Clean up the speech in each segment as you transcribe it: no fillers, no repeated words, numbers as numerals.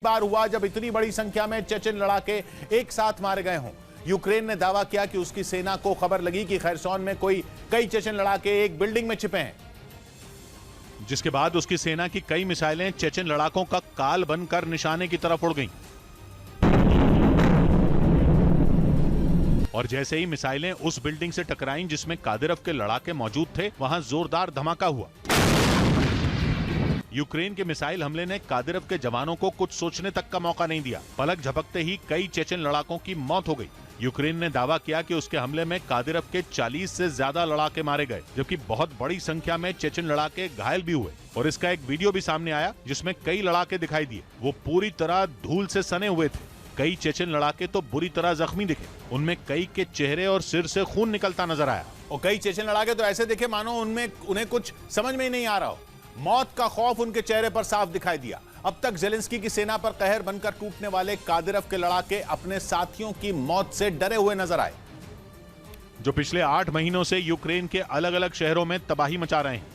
बार हुआ जब इतनी बड़ी संख्या में चेचन लड़ाके एक साथ मारे गए हों। यूक्रेन ने दावा किया कि उसकी सेना को खबर लगी कि खैरसॉन में कई चेचन लड़ाके एक बिल्डिंग में छिपे हैं, जिसके बाद उसकी सेना की कई मिसाइलें चेचन लड़ाकों का काल बनकर निशाने की तरफ उड़ गईं। और जैसे ही मिसाइलें उस बिल्डिंग से टकराईं जिसमें कादिरव के लड़ाके मौजूद थे, वहां जोरदार धमाका हुआ। यूक्रेन के मिसाइल हमले ने कादिरव के जवानों को कुछ सोचने तक का मौका नहीं दिया। पलक झपकते ही कई चेचन लड़ाकों की मौत हो गई। यूक्रेन ने दावा किया कि उसके हमले में कादिरव के 40 से ज्यादा लड़ाके मारे गए, जबकि बहुत बड़ी संख्या में चेचन लड़ाके घायल भी हुए। और इसका एक वीडियो भी सामने आया जिसमें कई लड़ाके दिखाई दिए। वो पूरी तरह धूल से सने हुए थे। कई चेचन लड़ाके तो बुरी तरह जख्मी दिखे। उनमें कई के चेहरे और सिर से खून निकलता नजर आया। और कई चेचन लड़ाके तो ऐसे दिखे मानो उन्हें कुछ समझ में ही नहीं आ रहा हो। मौत का खौफ उनके चेहरे पर साफ दिखाई दिया। अब तक ज़ेलेंस्की की सेना पर कहर बनकर टूटने वाले कादिरव के लड़ाके अपने साथियों की मौत से डरे हुए नजर आए, जो पिछले 8 महीनों से यूक्रेन के अलग अलग शहरों में तबाही मचा रहे हैं।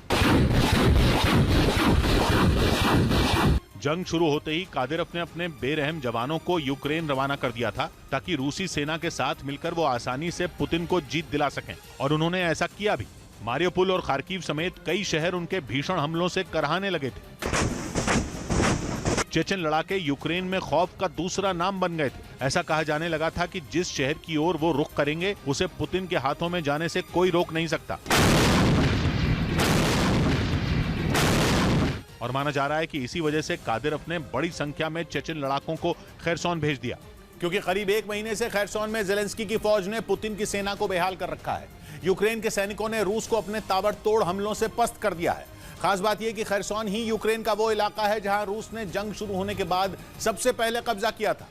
जंग शुरू होते ही कादिरव ने अपने बेरहम जवानों को यूक्रेन रवाना कर दिया था ताकि रूसी सेना के साथ मिलकर वो आसानी से पुतिन को जीत दिला सकें, और उन्होंने ऐसा किया भी। मारियोपोल और खार्किव समेत कई शहर उनके भीषण हमलों से करहाने लगे थे। चेचन लड़ाके यूक्रेन में खौफ का दूसरा नाम बन गए थे। ऐसा कहा जाने लगा था कि जिस शहर की ओर वो रुख करेंगे उसे पुतिन के हाथों में जाने से कोई रोक नहीं सकता। और माना जा रहा है कि इसी वजह से कादिरव ने बड़ी संख्या में चेचन लड़ाकों को खैरसॉन भेज दिया, क्योंकि करीब 1 महीने से खैरसॉन में ज़ेलेंस्की की फौज ने पुतिन की सेना को बेहाल कर रखा है। यूक्रेन के सैनिकों ने रूस को अपने ताबड़तोड़ हमलों से पस्त कर दिया है। खास बात यह कि खैरसॉन ही यूक्रेन का वो इलाका है जहां रूस ने जंग शुरू होने के बाद सबसे पहले कब्जा किया था।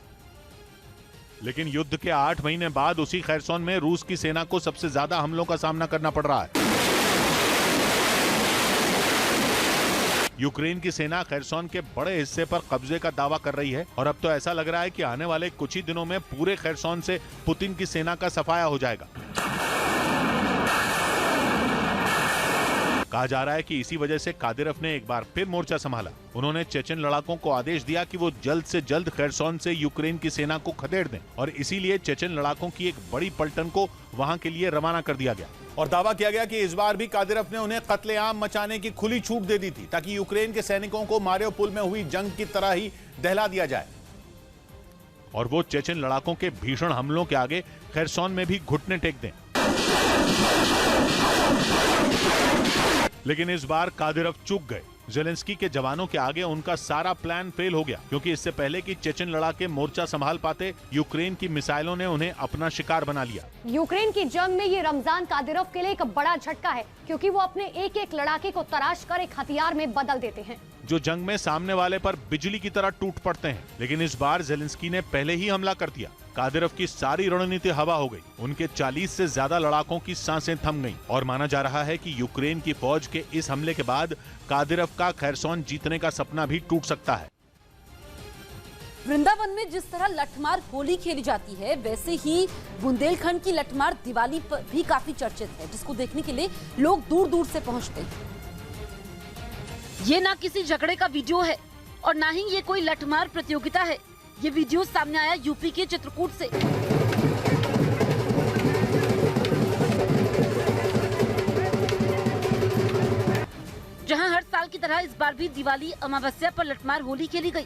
लेकिन युद्ध के 8 महीने बाद उसी खैरसॉन में रूस की सेना को सबसे ज्यादा हमलों का सामना करना पड़ रहा है। यूक्रेन की सेना खैरसॉन के बड़े हिस्से पर कब्जे का दावा कर रही है, और अब तो ऐसा लग रहा है कि आने वाले कुछ ही दिनों में पूरे खैरसॉन से पुतिन की सेना का सफाया हो जाएगा। कहा जा रहा है कि इसी वजह से कादिरव ने एक बार फिर मोर्चा संभाला। उन्होंने चेचन लड़ाकों को आदेश दिया कि वो जल्द से जल्द खैरसॉन से यूक्रेन की सेना को खदेड़ दें, और इसीलिए चेचन लड़ाकों की एक बड़ी पलटन को वहां के लिए रवाना कर दिया गया। और दावा किया गया कि इस बार भी कादिरव ने उन्हें कत्लेआम मचाने की खुली छूट दे दी थी, ताकि यूक्रेन के सैनिकों को मारियोपोल में हुई जंग की तरह ही दहला दिया जाए और वो चेचन लड़ाकों के भीषण हमलों के आगे खैरसॉन में भी घुटने टेक दें। लेकिन इस बार कादिरव चूक गए। ज़ेलेंस्की के जवानों के आगे उनका सारा प्लान फेल हो गया, क्योंकि इससे पहले कि चेचन लड़ाके मोर्चा संभाल पाते, यूक्रेन की मिसाइलों ने उन्हें अपना शिकार बना लिया। यूक्रेन की जंग में ये रमजान कादिरव के लिए एक बड़ा झटका है, क्योंकि वो अपने एक एक लड़ाके को तराश कर एक हथियार में बदल देते हैं, जो जंग में सामने वाले पर बिजली की तरह टूट पड़ते हैं। लेकिन इस बार ज़ेलेंस्की ने पहले ही हमला कर दिया। कादिरव की सारी रणनीति हवा हो गई। उनके 40 से ज्यादा लड़ाकों की सांसें थम गईं, और माना जा रहा है कि यूक्रेन की फौज के इस हमले के बाद कादिरव का खैरसॉन जीतने का सपना भी टूट सकता है। वृंदावन में जिस तरह लठमार होली खेली जाती है, वैसे ही बुंदेलखंड की लठमार दिवाली पर भी काफी चर्चित है, जिसको देखने के लिए लोग दूर दूर से पहुंचते हैं। ये ना किसी झगड़े का वीडियो है और ना ही ये कोई लठमार प्रतियोगिता है। ये वीडियो सामने आया यूपी के चित्रकूट से। जहां हर साल की तरह इस बार भी दिवाली अमावस्या पर लठमार होली खेली गई।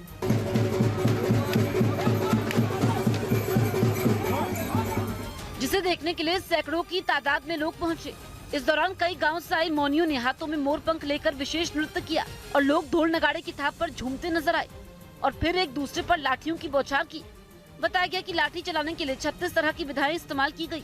जिसे देखने के लिए सैकड़ों की तादाद में लोग पहुंचे। इस दौरान कई गांव से आई मौनियों ने हाथों में मोर पंख लेकर विशेष नृत्य किया, और लोग ढोल नगाड़े की थाप पर झूमते नजर आए और फिर एक दूसरे पर लाठियों की बौछार की। बताया गया कि लाठी चलाने के लिए 36 तरह की विधाएं इस्तेमाल की गई।